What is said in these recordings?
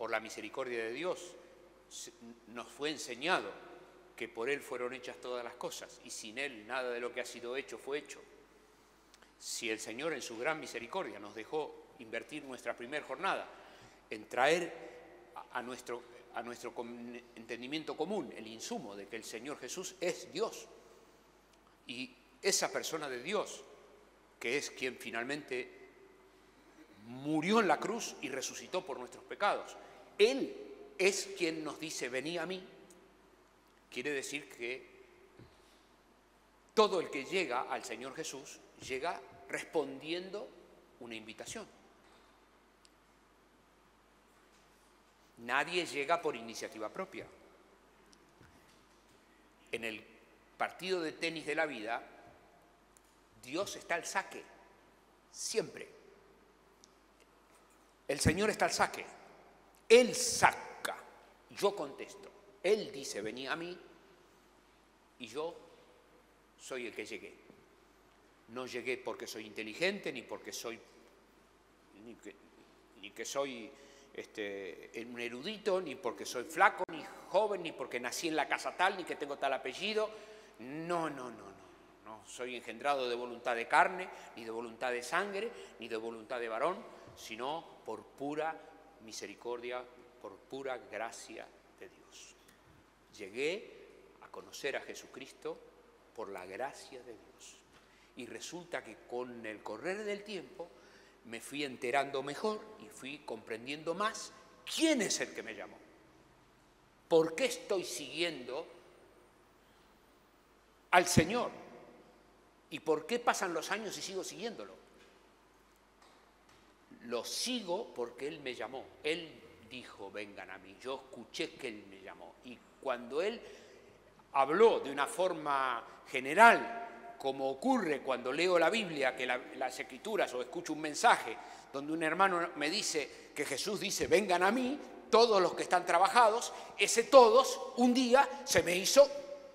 por la misericordia de Dios, nos fue enseñado que por Él fueron hechas todas las cosas y sin Él nada de lo que ha sido hecho fue hecho. Si el Señor en su gran misericordia nos dejó invertir nuestra primera jornada en traer a nuestro entendimiento común el insumo de que el Señor Jesús es Dios, y esa persona de Dios, que es quien finalmente murió en la cruz y resucitó por nuestros pecados, Él es quien nos dice, vení a mí, quiere decir que todo el que llega al Señor Jesús llega respondiendo una invitación. Nadie llega por iniciativa propia. En el partido de tenis de la vida, Dios está al saque, siempre. El Señor está al saque. Él saca, yo contesto. Él dice, vení a mí, y yo soy el que llegué. No llegué porque soy inteligente, ni porque soy, ni que soy un erudito, ni porque soy flaco, ni joven, ni porque nací en la casa tal, ni que tengo tal apellido. No soy engendrado de voluntad de carne, ni de voluntad de sangre, ni de voluntad de varón, sino por pura misericordia, por pura gracia de Dios. Llegué a conocer a Jesucristo por la gracia de Dios. Y resulta que con el correr del tiempo me fui enterando mejor y fui comprendiendo más quién es el que me llamó. ¿Por qué estoy siguiendo al Señor? ¿Y por qué pasan los años y sigo siguiéndolo? Lo sigo porque Él me llamó. Él dijo, vengan a mí. Yo escuché que Él me llamó. Y cuando Él habló de una forma general, como ocurre cuando leo la Biblia, que las Escrituras, o escucho un mensaje donde un hermano me dice que Jesús dice, vengan a mí, todos los que están trabajados, ese todos, un día se me hizo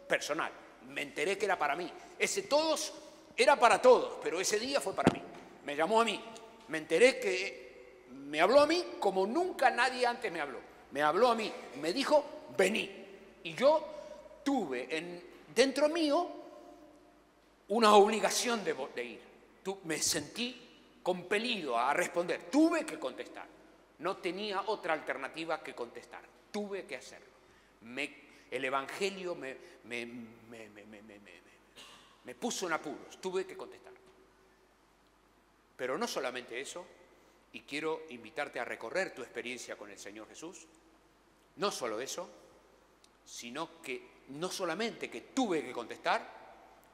personal. Me enteré que era para mí. Ese todos era para todos, pero ese día fue para mí. Me llamó a mí. Me enteré que me habló a mí como nunca nadie antes me habló. Me habló a mí, me dijo, vení. Y yo tuve dentro mío una obligación de ir. Me sentí compelido a responder. Tuve que contestar. No tenía otra alternativa que contestar. Tuve que hacerlo. El Evangelio me puso en apuros. Tuve que contestar. Pero no solamente eso, y quiero invitarte a recorrer tu experiencia con el Señor Jesús. No solo eso, sino que no solamente que tuve que contestar,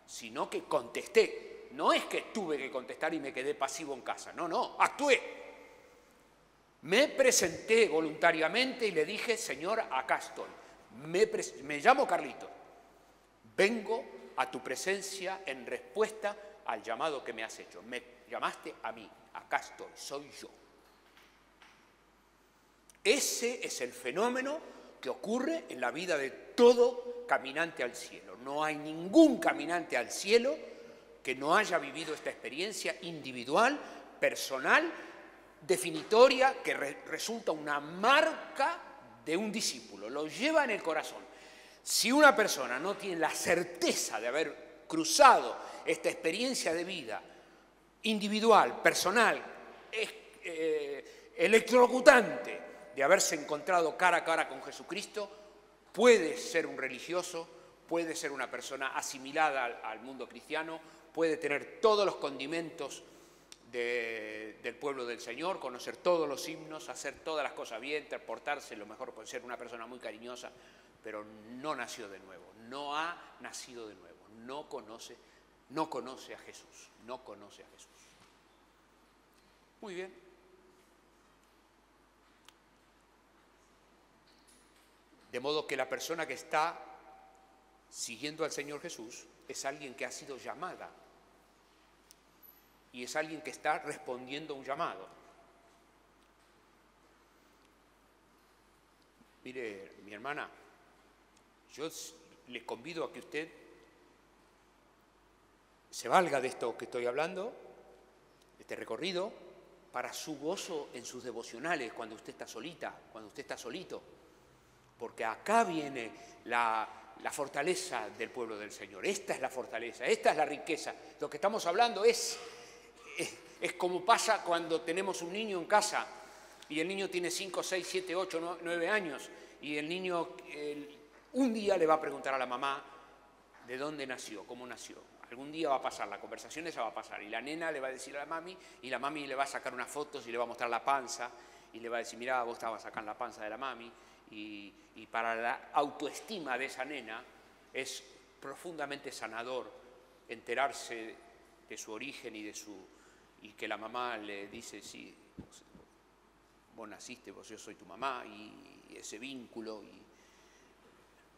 sino que contesté. No es que tuve que contestar y me quedé pasivo en casa. No, actué. Me presenté voluntariamente y le dije, Señor, acá estoy. Me llamo Carlito. Vengo a tu presencia en respuesta al llamado que me has hecho. Me llamaste a mí. Acá estoy, soy yo. Ese es el fenómeno que ocurre en la vida de todo caminante al cielo. No hay ningún caminante al cielo que no haya vivido esta experiencia individual, personal, definitoria, que resulta una marca de un discípulo, lo lleva en el corazón. Si una persona no tiene la certeza de haber cruzado esta experiencia de vida individual, personal, electrocutante, de haberse encontrado cara a cara con Jesucristo, puede ser un religioso, puede ser una persona asimilada al mundo cristiano, puede tener todos los condimentos del pueblo del Señor, conocer todos los himnos, hacer todas las cosas bien, portarse lo mejor, puede ser una persona muy cariñosa, pero no nació de nuevo, no ha nacido de nuevo, no conoce a Jesús, no conoce a Jesús. Muy bien. De modo que la persona que está siguiendo al Señor Jesús es alguien que ha sido llamada y es alguien que está respondiendo a un llamado. Mire, mi hermana, yo le convido a que usted se valga de esto que estoy hablando, de este recorrido, para su gozo en sus devocionales, cuando usted está solita, cuando usted está solito. Porque acá viene la fortaleza del pueblo del Señor. Esta es la fortaleza, esta es la riqueza. Lo que estamos hablando es como pasa cuando tenemos un niño en casa y el niño tiene 5, 6, 7, 8, 9 años y el niño un día le va a preguntar a la mamá de dónde nació, cómo nació. Algún día va a pasar, la conversación esa va a pasar y la nena le va a decir a la mami y la mami le va a sacar unas fotos y le va a mostrar la panza y le va a decir, mirá, vos estabas acá en la panza de la mami. Y para la autoestima de esa nena es profundamente sanador enterarse de su origen y que la mamá le dice, sí, vos naciste, yo soy tu mamá, y ese vínculo. Y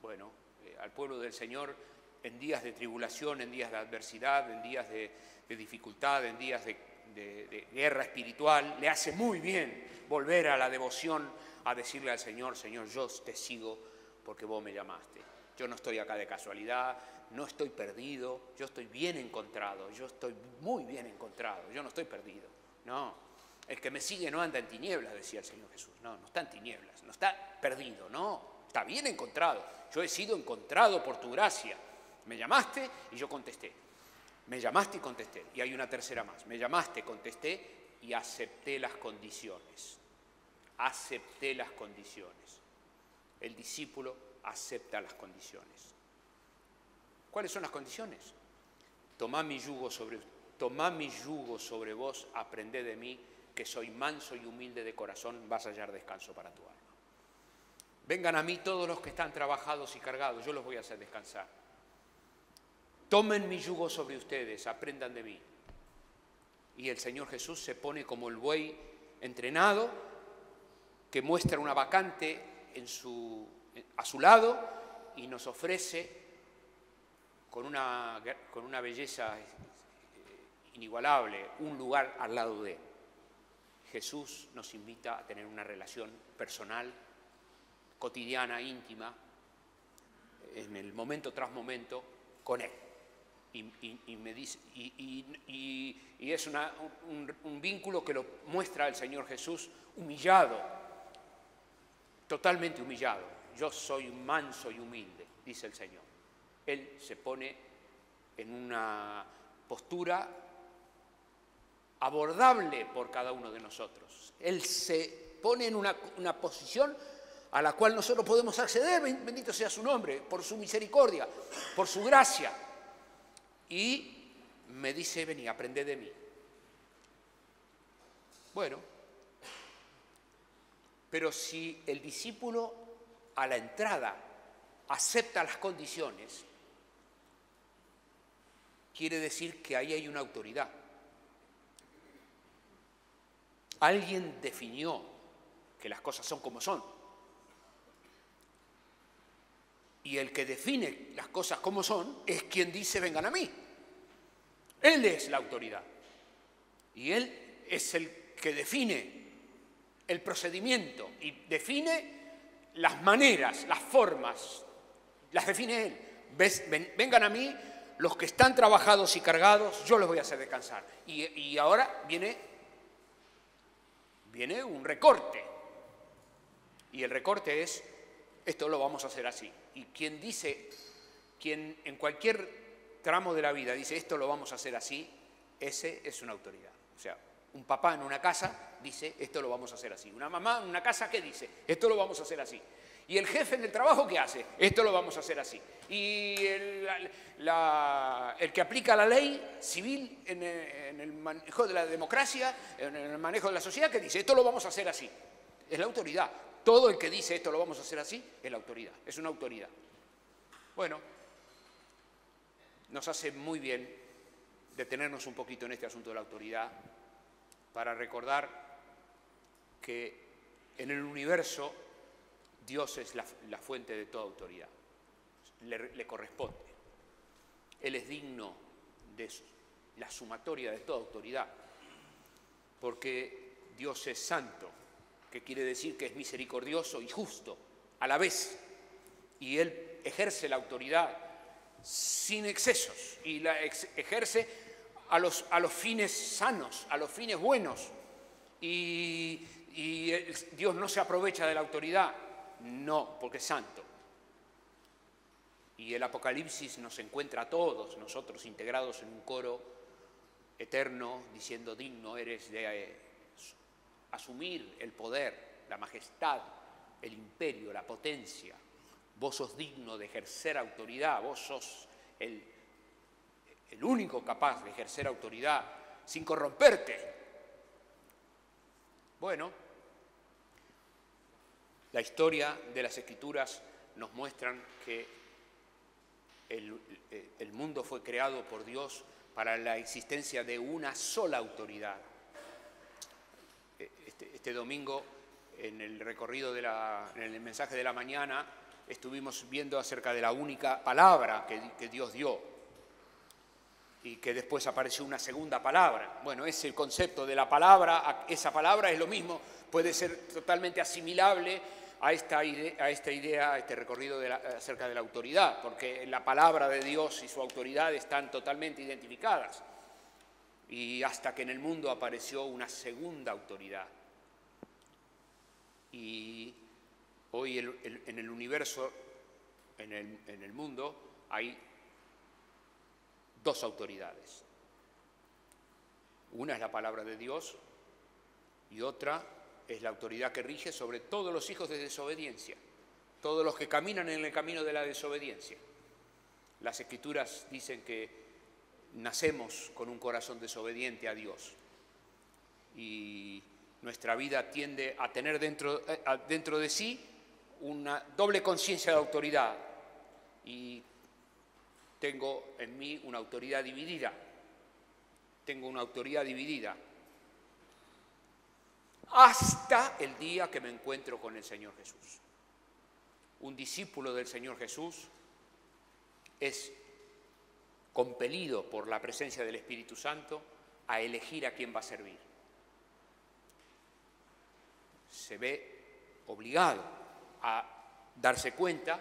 bueno, al pueblo del Señor, en días de tribulación, en días de adversidad, en días de dificultad, en días de guerra espiritual, le hace muy bien volver a la devoción, a decirle al Señor, Señor, yo te sigo porque vos me llamaste. Yo no estoy acá de casualidad, no estoy perdido, yo estoy bien encontrado, yo estoy muy bien encontrado, yo no estoy perdido. No, el que me sigue no anda en tinieblas, decía el Señor Jesús. No, no está en tinieblas, no está perdido, no, está bien encontrado. Yo he sido encontrado por tu gracia. Me llamaste y yo contesté. Me llamaste y contesté. Y hay una tercera más. Me llamaste, contesté y acepté las condiciones. Acepté las condiciones. El discípulo acepta las condiciones. ¿Cuáles son las condiciones? Tomad mi yugo sobre vos, aprended de mí, que soy manso y humilde de corazón, vas a hallar descanso para tu alma. Vengan a mí todos los que están trabajados y cargados, yo los voy a hacer descansar. Tomen mi yugo sobre ustedes, aprendan de mí. Y el Señor Jesús se pone como el buey entrenado, que muestra una vacante a su lado y nos ofrece con una belleza inigualable un lugar al lado de él. Jesús nos invita a tener una relación personal, cotidiana, íntima, en el momento tras momento, con él. Y me dice, y es un vínculo que lo muestra el Señor Jesús humillado, totalmente humillado. Yo soy manso y humilde, dice el Señor. Él se pone en una postura abordable por cada uno de nosotros. Él se pone en una posición a la cual nosotros podemos acceder, bendito sea su nombre, por su misericordia, por su gracia. Y me dice, vení, aprended de mí. Bueno, pero si el discípulo a la entrada acepta las condiciones, quiere decir que ahí hay una autoridad. Alguien definió que las cosas son como son. Y el que define las cosas como son es quien dice vengan a mí. Él es la autoridad. Y él es el que define el procedimiento y define las maneras, las formas, las define él. Vengan a mí los que están trabajados y cargados, yo los voy a hacer descansar. Y ahora viene un recorte. Y el recorte es, esto lo vamos a hacer así. Y quien en cualquier tramo de la vida dice, esto lo vamos a hacer así, ese es una autoridad. O sea, un papá en una casa dice, esto lo vamos a hacer así. Una mamá en una casa, ¿qué dice? Esto lo vamos a hacer así. Y el jefe en el trabajo, ¿qué hace? Esto lo vamos a hacer así. Y el que aplica la ley civil en el manejo de la democracia, en el manejo de la sociedad, ¿qué dice? Esto lo vamos a hacer así. Es la autoridad. Todo el que dice esto lo vamos a hacer así, es la autoridad. Es una autoridad. Bueno, nos hace muy bien detenernos un poquito en este asunto de la autoridad para recordar que en el universo Dios es la fuente de toda autoridad, le corresponde. Él es digno de la sumatoria de toda autoridad, porque Dios es santo, que quiere decir que es misericordioso y justo a la vez, y Él ejerce la autoridad sin excesos, y la ejerce a los fines sanos, a los fines buenos, Dios no se aprovecha de la autoridad. No, porque es santo. Y el Apocalipsis nos encuentra a todos nosotros integrados en un coro eterno, diciendo: digno eres de asumir el poder, la majestad, el imperio, la potencia. Vos sos digno de ejercer autoridad, vos sos el único capaz de ejercer autoridad sin corromperte. Bueno, la historia de las Escrituras nos muestran que el mundo fue creado por Dios para la existencia de una sola autoridad. Este domingo, en el recorrido, en el mensaje de la mañana, estuvimos viendo acerca de la única palabra que Dios dio y que después apareció una segunda palabra. Bueno, ese concepto de la palabra, esa palabra es lo mismo, puede ser totalmente asimilable a esta idea, a este recorrido acerca de la autoridad, porque la palabra de Dios y su autoridad están totalmente identificadas. Y hasta que en el mundo apareció una segunda autoridad. Y hoy en el universo, en el mundo, hay dos autoridades. Una es la palabra de Dios y otra es la autoridad que rige sobre todos los hijos de desobediencia, todos los que caminan en el camino de la desobediencia. Las Escrituras dicen que nacemos con un corazón desobediente a Dios y nuestra vida tiende a tener dentro de sí una doble conciencia de autoridad, y tengo en mí una autoridad dividida. Tengo una autoridad dividida hasta el día que me encuentro con el Señor Jesús. Un discípulo del Señor Jesús es compelido por la presencia del Espíritu Santo a elegir a quién va a servir. Se ve obligado a darse cuenta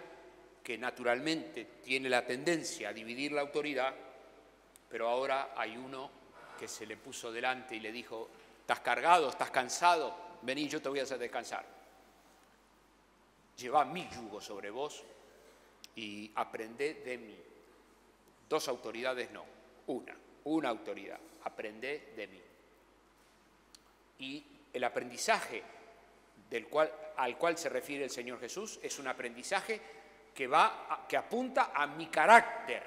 que naturalmente tiene la tendencia a dividir la autoridad, pero ahora hay uno que se le puso delante y le dijo: ¿estás cargado? ¿Estás cansado? Vení, yo te voy a hacer descansar. Lleva mi yugo sobre vos y aprendé de mí. Dos autoridades no, una autoridad. Aprendé de mí. Y el aprendizaje al cual se refiere el Señor Jesús es un aprendizaje que apunta a mi carácter.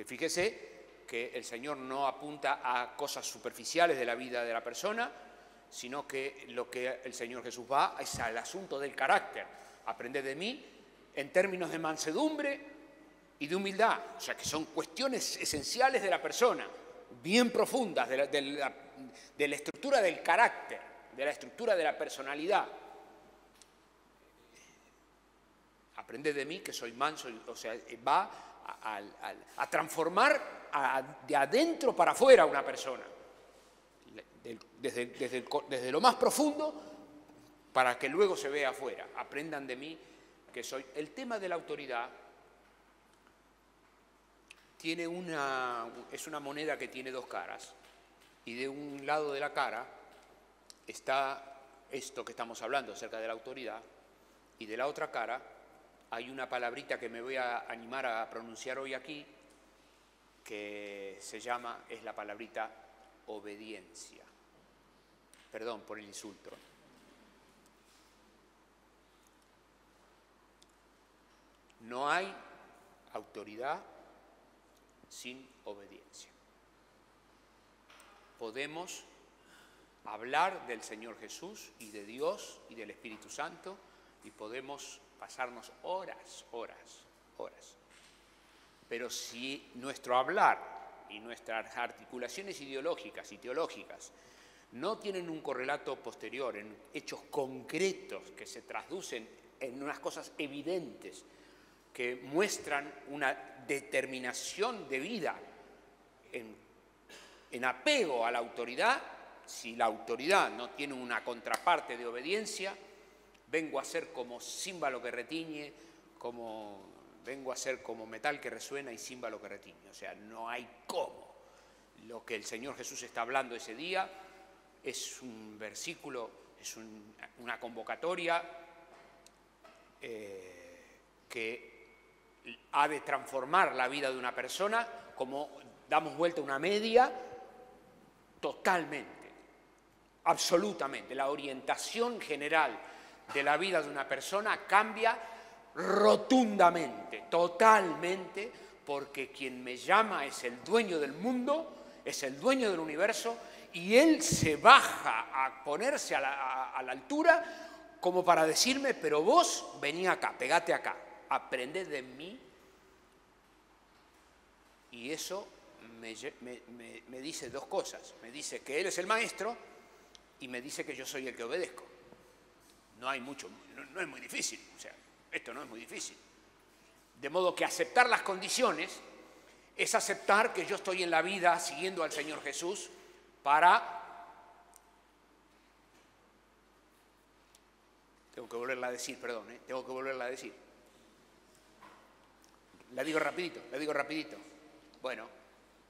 Fíjese que el Señor no apunta a cosas superficiales de la vida de la persona, sino que lo que el Señor Jesús va es al asunto del carácter. Aprended de mí en términos de mansedumbre y de humildad, o sea que son cuestiones esenciales de la persona, bien profundas, de la estructura del carácter, de la estructura de la personalidad. Aprended de mí que soy manso, o sea, va a transformar de adentro para afuera a una persona, desde lo más profundo para que luego se vea afuera. Aprendan de mí que soy... El tema de la autoridad es una moneda que tiene dos caras, y de un lado de la cara está esto que estamos hablando acerca de la autoridad, y de la otra cara hay una palabrita que me voy a animar a pronunciar hoy aquí, que es la palabrita obediencia. Perdón por el insulto. No hay autoridad sin obediencia. Podemos hablar del Señor Jesús y de Dios y del Espíritu Santo y podemos pasarnos horas. Pero si nuestro hablar y nuestras articulaciones ideológicas y teológicas no tienen un correlato posterior en hechos concretos que se traducen en unas cosas evidentes, que muestran una determinación de vida en apego a la autoridad, si la autoridad no tiene una contraparte de obediencia, vengo a ser como címbalo que retiñe, vengo a ser como metal que resuena y címbalo que retiñe. O sea, no hay cómo. Lo que el Señor Jesús está hablando ese día es un versículo, es una convocatoria que ha de transformar la vida de una persona, como damos vuelta una media, totalmente, absolutamente. La orientación general de la vida de una persona cambia rotundamente, totalmente, porque quien me llama es el dueño del mundo, es el dueño del universo, y Él se baja a ponerse a la altura como para decirme, pero vos vení acá, pegate acá, aprended de mí. Y eso me dice dos cosas. Me dice que Él es el maestro y me dice que yo soy el que obedezco. No hay mucho, no es muy difícil, o sea, esto no es muy difícil. De modo que aceptar las condiciones es aceptar que yo estoy en la vida siguiendo al Señor Jesús para... Tengo que volverla a decir, perdón, tengo que volverla a decir. La digo rapidito. Bueno,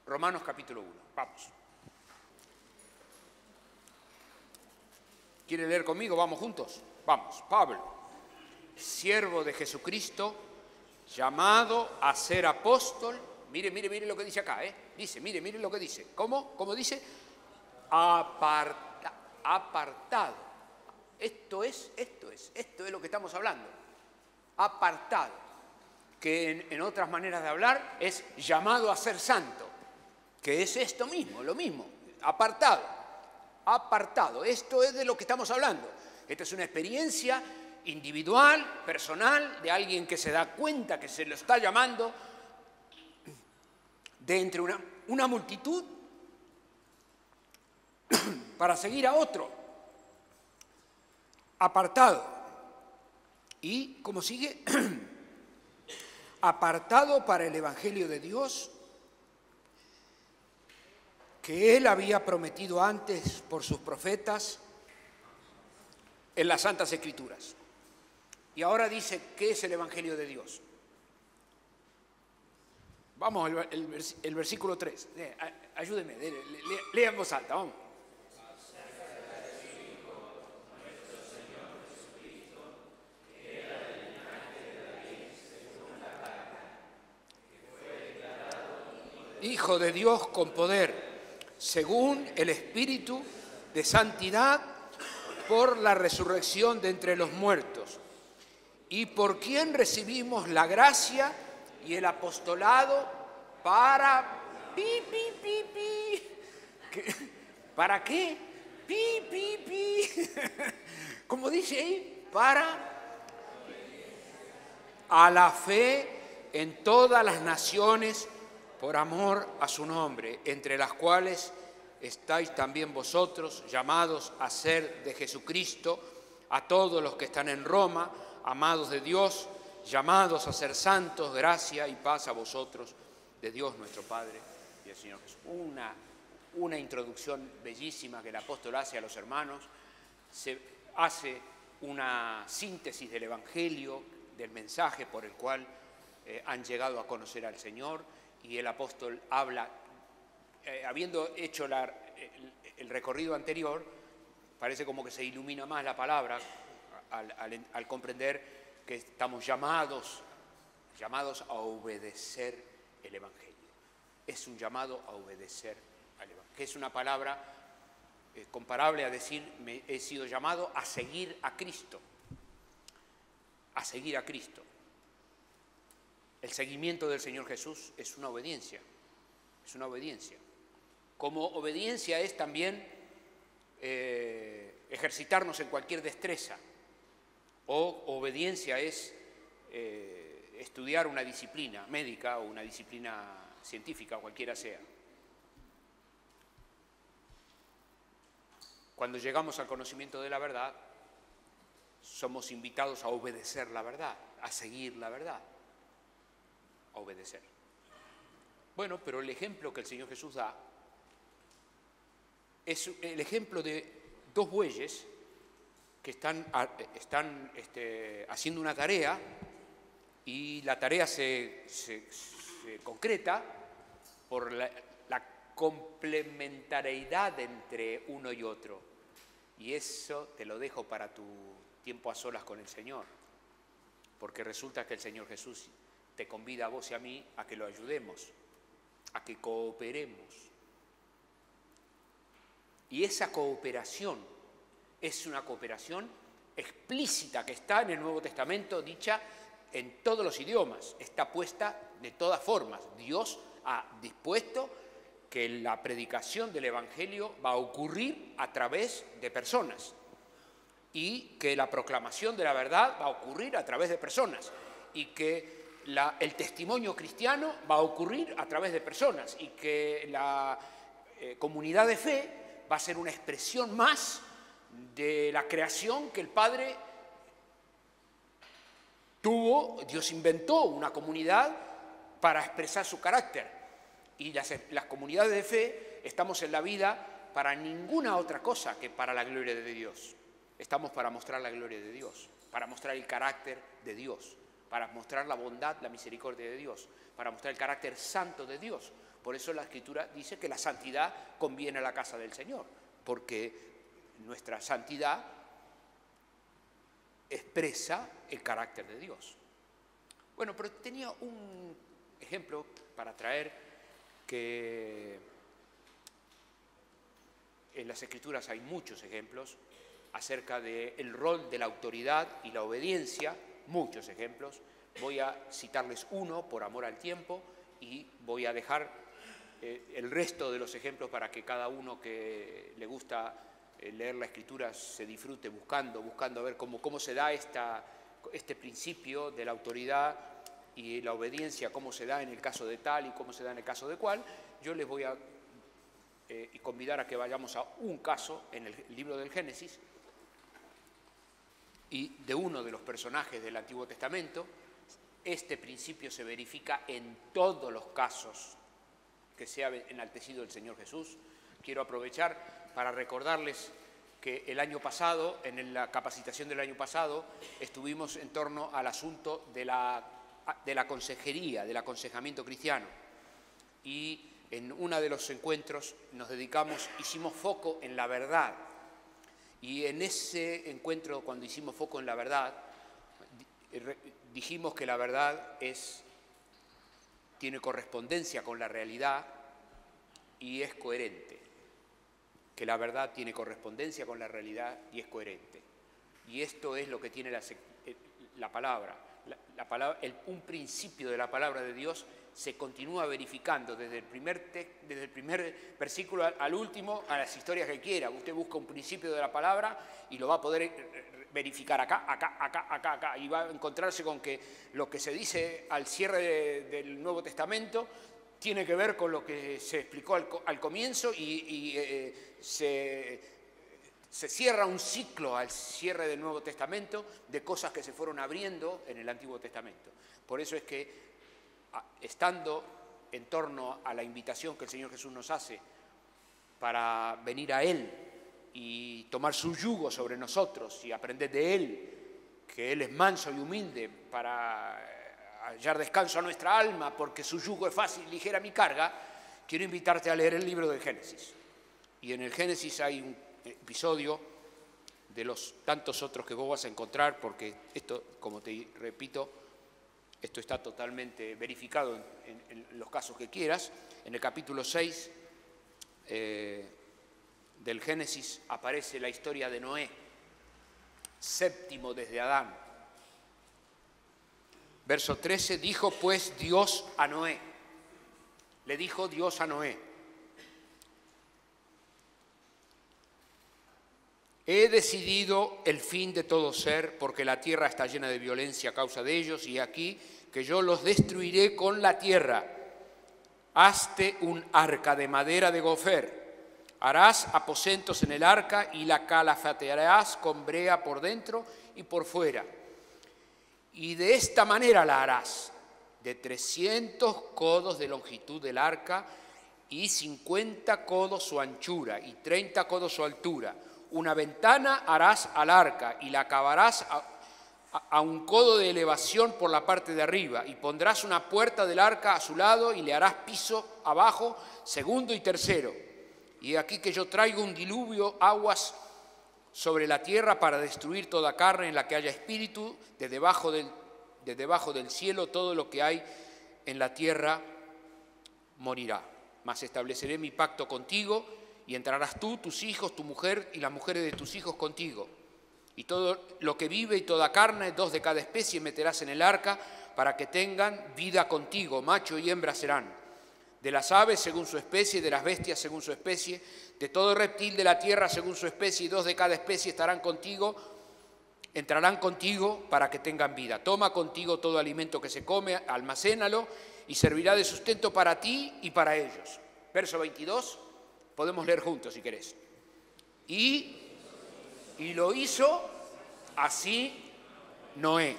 Romanos capítulo 1, vamos. ¿Quiere leer conmigo? Vamos juntos. Vamos, Pablo, siervo de Jesucristo, llamado a ser apóstol. Mire lo que dice acá, Dice, mire lo que dice. ¿Cómo? ¿Cómo dice? Apartado. Esto es lo que estamos hablando. Apartado. Que en otras maneras de hablar es llamado a ser santo. Que es esto mismo, lo mismo. Apartado. Apartado. Esto es de lo que estamos hablando. Esta es una experiencia individual, personal, de alguien que se da cuenta que se lo está llamando de entre una multitud para seguir a otro. Apartado. ¿Y cómo sigue? Apartado para el Evangelio de Dios, que Él había prometido antes por sus profetas en las Santas Escrituras. Y ahora dice, ¿qué es el Evangelio de Dios? Vamos, el versículo 3. Ayúdeme, lea en voz alta, vamos. Hijo de Dios con poder, según el Espíritu de santidad, por la resurrección de entre los muertos, y por quien recibimos la gracia y el apostolado para... ¿Para qué? ¿Cómo dice ahí? Para... a la fe en todas las naciones, por amor a su nombre, entre las cuales estáis también vosotros, llamados a ser de Jesucristo, a todos los que están en Roma, amados de Dios, llamados a ser santos, gracia y paz a vosotros, de Dios nuestro Padre y del Señor Jesús. Una introducción bellísima que el apóstol hace a los hermanos, se hace una síntesis del Evangelio, del mensaje por el cual han llegado a conocer al Señor, y el apóstol habla, habiendo hecho el recorrido anterior, parece como que se ilumina más la palabra al comprender que estamos llamados a obedecer el Evangelio. Es un llamado a obedecer al Evangelio, que es una palabra comparable a decir, he sido llamado a seguir a Cristo. A seguir a Cristo. El seguimiento del Señor Jesús es una obediencia, Como obediencia es también ejercitarnos en cualquier destreza, o obediencia es estudiar una disciplina médica o una disciplina científica, cualquiera sea. Cuando llegamos al conocimiento de la verdad, somos invitados a obedecer la verdad, a seguir la verdad. A obedecer. Bueno, pero el ejemplo que el Señor Jesús da es el ejemplo de dos bueyes que están haciendo una tarea, y la tarea se concreta por la complementariedad entre uno y otro. Y eso te lo dejo para tu tiempo a solas con el Señor, porque resulta que el Señor Jesús te convida a vos y a mí a que lo ayudemos, a que cooperemos. Y esa cooperación es una cooperación explícita que está en el Nuevo Testamento, dicha en todos los idiomas, está puesta de todas formas. Dios ha dispuesto que la predicación del Evangelio va a ocurrir a través de personas y que la proclamación de la verdad va a ocurrir a través de personas y que el testimonio cristiano va a ocurrir a través de personas y que la comunidad de fe va a ser una expresión más de la creación que el Padre tuvo. Dios inventó una comunidad para expresar su carácter. Y las comunidades de fe estamos en la vida para ninguna otra cosa que para la gloria de Dios. Estamos para mostrar la gloria de Dios, para mostrar el carácter de Dios, para mostrar la bondad, la misericordia de Dios, para mostrar el carácter santo de Dios. Por eso la Escritura dice que la santidad conviene a la casa del Señor, porque nuestra santidad expresa el carácter de Dios. Bueno, pero tenía un ejemplo para traer que en las Escrituras hay muchos ejemplos acerca del rol de la autoridad y la obediencia, muchos ejemplos. Voy a citarles uno por amor al tiempo y voy a dejar el resto de los ejemplos para que cada uno que le gusta leer la Escritura se disfrute buscando a ver cómo se da este principio de la autoridad y la obediencia, cómo se da en el caso de tal y cómo se da en el caso de cual. Yo les voy a convidar a que vayamos a un caso en el libro del Génesis y de uno de los personajes del Antiguo Testamento. Este principio se verifica en todos los casos que se ha enaltecido el Señor Jesús. Quiero aprovechar para recordarles que el año pasado, en la capacitación del año pasado, estuvimos en torno al asunto de la consejería, del aconsejamiento cristiano. Y en uno de los encuentros hicimos foco en la verdad. Y en ese encuentro, cuando hicimos foco en la verdad, dijimos que la verdad tiene correspondencia con la realidad y es coherente. Que la verdad tiene correspondencia con la realidad y es coherente. Y esto es lo que tiene la palabra. Un principio de la palabra de Dios se continúa verificando desde el primer versículo al último, a las historias que quiera. Usted busca un principio de la palabra y lo va a poder verificar acá, y va a encontrarse con que lo que se dice al cierre del Nuevo Testamento tiene que ver con lo que se explicó al comienzo y se cierra un ciclo al cierre del Nuevo Testamento de cosas que se fueron abriendo en el Antiguo Testamento. Por eso es que, estando en torno a la invitación que el Señor Jesús nos hace para venir a Él y tomar su yugo sobre nosotros y aprender de Él, que Él es manso y humilde, para hallar descanso a nuestra alma, porque su yugo es fácil y ligera mi carga, quiero invitarte a leer el libro del Génesis. Y en el Génesis hay un episodio de los tantos otros que vos vas a encontrar, porque esto, como te repito, esto está totalmente verificado en los casos que quieras. En el capítulo 6 del Génesis aparece la historia de Noé, séptimo desde Adán. Verso 13, dijo pues Dios a Noé, le dijo Dios a Noé: he decidido el fin de todo ser, porque la tierra está llena de violencia a causa de ellos, y aquí que yo los destruiré con la tierra. Hazte un arca de madera de gofer. Harás aposentos en el arca y la calafatearás con brea por dentro y por fuera. Y de esta manera la harás: de 300 codos de longitud del arca y 50 codos su anchura y 30 codos su altura. Una ventana harás al arca y la acabarás a un codo de elevación por la parte de arriba, y pondrás una puerta del arca a su lado y le harás piso abajo, segundo y tercero. Y aquí que yo traigo un diluvio, aguas sobre la tierra para destruir toda carne en la que haya espíritu, de debajo del cielo todo lo que hay en la tierra morirá. Mas estableceré mi pacto contigo y entrarás tú, tus hijos, tu mujer y las mujeres de tus hijos contigo. Y todo lo que vive y toda carne, 2 de cada especie meterás en el arca para que tengan vida contigo, macho y hembra serán. De las aves según su especie, de las bestias según su especie, de todo reptil de la tierra según su especie, y 2 de cada especie estarán contigo, entrarán contigo para que tengan vida. Toma contigo todo alimento que se come, almacénalo y servirá de sustento para ti y para ellos. Verso 22, podemos leer juntos si querés. Y lo hizo así Noé.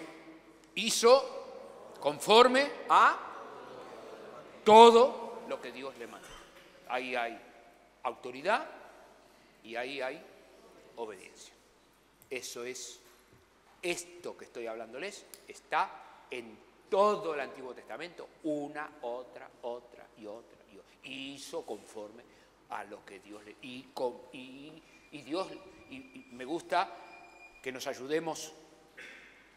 Hizo conforme a todo lo que Dios le mandó. Ahí hay autoridad y ahí hay obediencia. Eso es, esto que estoy hablándoles está en todo el Antiguo Testamento, una, otra y otra. Hizo conforme a lo que Dios le... Y me gusta que nos ayudemos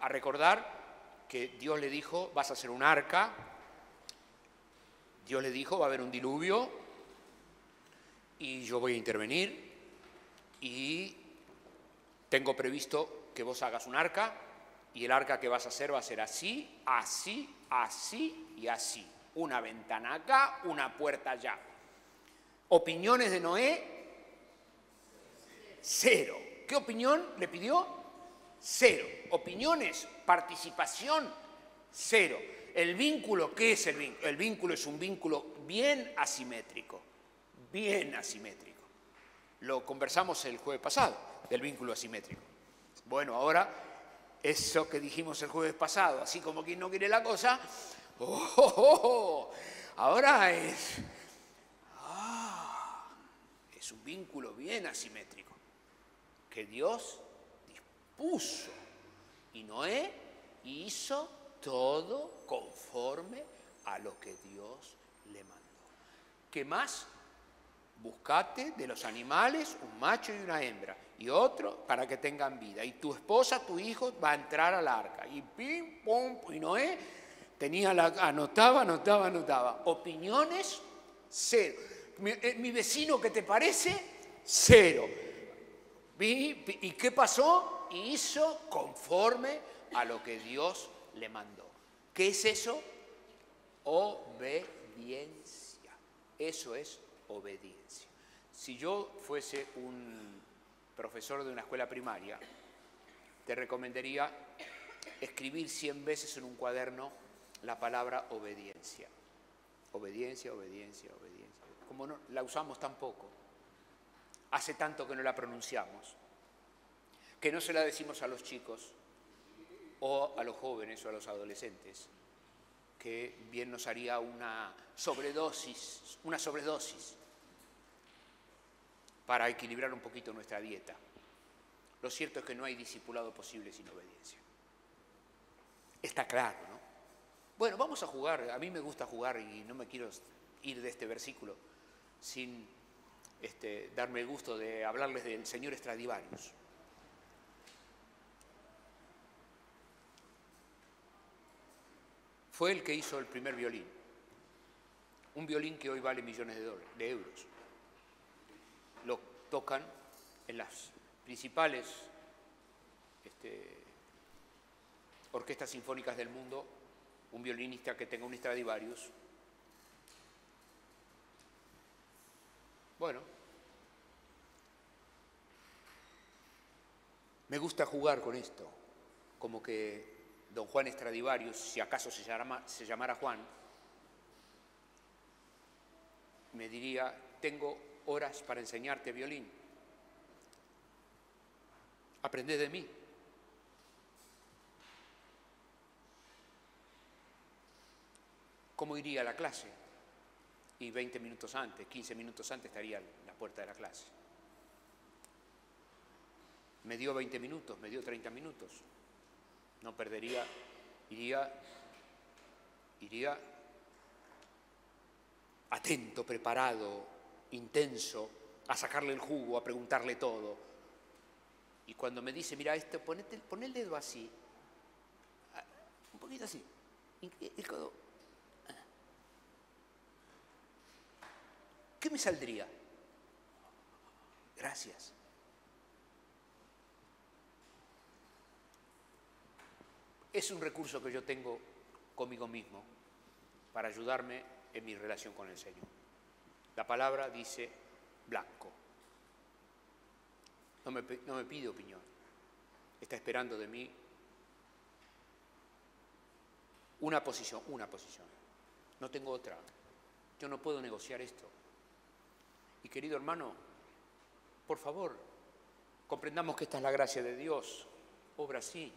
a recordar que Dios le dijo, vas a hacer un arca. Dios le dijo, va a haber un diluvio y yo voy a intervenir y tengo previsto que vos hagas un arca y el arca que vas a hacer va a ser así, así, así y así. Una ventana acá, una puerta allá. Opiniones de Noé, 0. ¿Qué opinión le pidió? 0. Opiniones, participación, 0. El vínculo, ¿qué es el vínculo? El vínculo es un vínculo bien asimétrico, bien asimétrico. Lo conversamos el jueves pasado, del vínculo asimétrico. Bueno, ahora, eso que dijimos el jueves pasado, así como quien no quiere la cosa, ahora es un vínculo bien asimétrico, que Dios dispuso, y Noé hizo todo conforme a lo que Dios le mandó. ¿Qué más? Buscate de los animales un macho y una hembra, y otro para que tengan vida. Y tu esposa, tu hijo, va a entrar al arca. Y pim, pum, y Noé tenía anotaba. Opiniones, 0. Mi vecino, ¿qué te parece? 0. ¿Y qué pasó? Hizo conforme a lo que Dios le mandó. ¿Qué es eso? Obediencia. Eso es obediencia. Si yo fuese un profesor de una escuela primaria, te recomendaría escribir 100 veces en un cuaderno la palabra obediencia. Obediencia, obediencia, obediencia. Como no la usamos tan poco, hace tanto que no la pronunciamos, que no se la decimos a los chicos o a los jóvenes o a los adolescentes, que bien nos haría una sobredosis para equilibrar un poquito nuestra dieta. Lo cierto es que no hay discipulado posible sin obediencia. Está claro, ¿no? Bueno, vamos a jugar. A mí me gusta jugar y no me quiero ir de este versículo sin darme el gusto de hablarles del señor Stradivarius. Fue el que hizo el primer violín. Un violín que hoy vale millones de euros. Lo tocan en las principales orquestas sinfónicas del mundo, un violinista que tenga un Stradivarius. Bueno, me gusta jugar con esto, como que don Juan Stradivarius, si acaso se llamara Juan, me diría, tengo horas para enseñarte violín. Aprende de mí. ¿Cómo iría a la clase? Y 20 minutos antes, 15 minutos antes estaría en la puerta de la clase. Me dio 20 minutos, me dio 30 minutos. No perdería, iría atento, preparado, intenso, a sacarle el jugo, a preguntarle todo. Y cuando me dice, mira, pon el dedo así, un poquito así, el codo, ¿qué me saldría? Gracias. Es un recurso que yo tengo conmigo mismo para ayudarme en mi relación con el Señor. La palabra dice blanco. No me pide opinión. Está esperando de mí una posición. No tengo otra. Yo no puedo negociar esto. Y querido hermano, por favor, comprendamos que esta es la gracia de Dios. Obra así.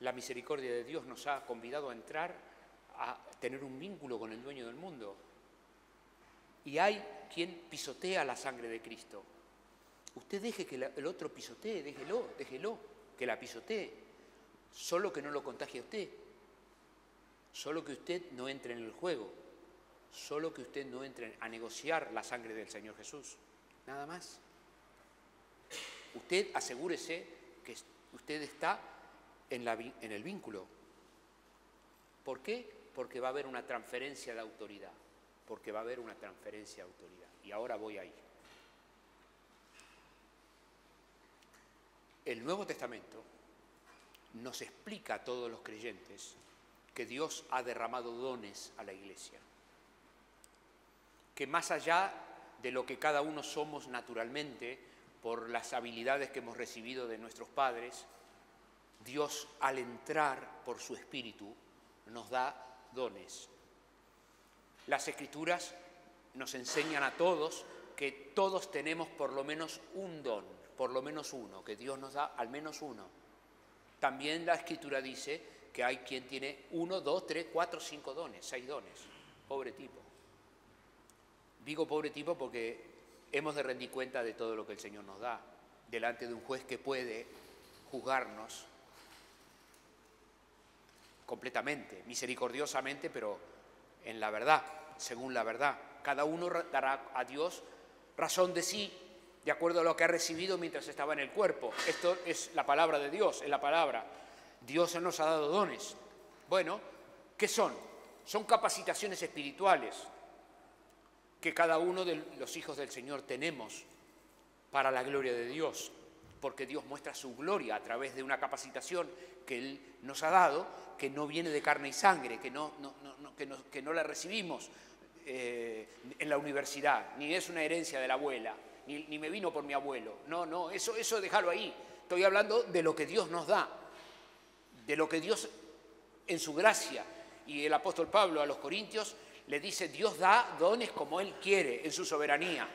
La misericordia de Dios nos ha convidado a entrar, a tener un vínculo con el dueño del mundo. Y hay quien pisotea la sangre de Cristo. Usted deje que el otro pisotee, déjelo, que la pisotee. Solo que no lo contagie a usted. Solo que usted no entre en el juego. Solo que usted no entre a negociar la sangre del Señor Jesús. Nada más. Usted asegúrese que usted está en el vínculo. ¿Por qué? Porque va a haber una transferencia de autoridad. Y ahora voy ahí. El Nuevo Testamento nos explica a todos los creyentes que Dios ha derramado dones a la Iglesia. Que más allá de lo que cada uno somos naturalmente, por las habilidades que hemos recibido de nuestros padres, Dios, al entrar por su Espíritu, nos da dones. Las Escrituras nos enseñan a todos que todos tenemos por lo menos un don, por lo menos uno, que Dios nos da al menos uno. También la Escritura dice que hay quien tiene 1, 2, 3, 4, 5 dones, 6 dones. Pobre tipo. Digo pobre tipo porque hemos de rendir cuenta de todo lo que el Señor nos da, delante de un juez que puede juzgarnos completamente, misericordiosamente, pero en la verdad, según la verdad. Cada uno dará a Dios razón de sí, de acuerdo a lo que ha recibido mientras estaba en el cuerpo. Esto es la palabra de Dios, es la palabra. Dios nos ha dado dones. Bueno, ¿qué son? Son capacitaciones espirituales que cada uno de los hijos del Señor tenemos para la gloria de Dios, porque Dios muestra su gloria a través de una capacitación que Él nos ha dado, que no viene de carne y sangre, que no la recibimos en la universidad, ni es una herencia de la abuela, ni me vino por mi abuelo. No, eso déjalo ahí. Estoy hablando de lo que Dios nos da, de lo que Dios en su gracia. Y el apóstol Pablo a los Corintios le dice, Dios da dones como Él quiere, en su soberanía.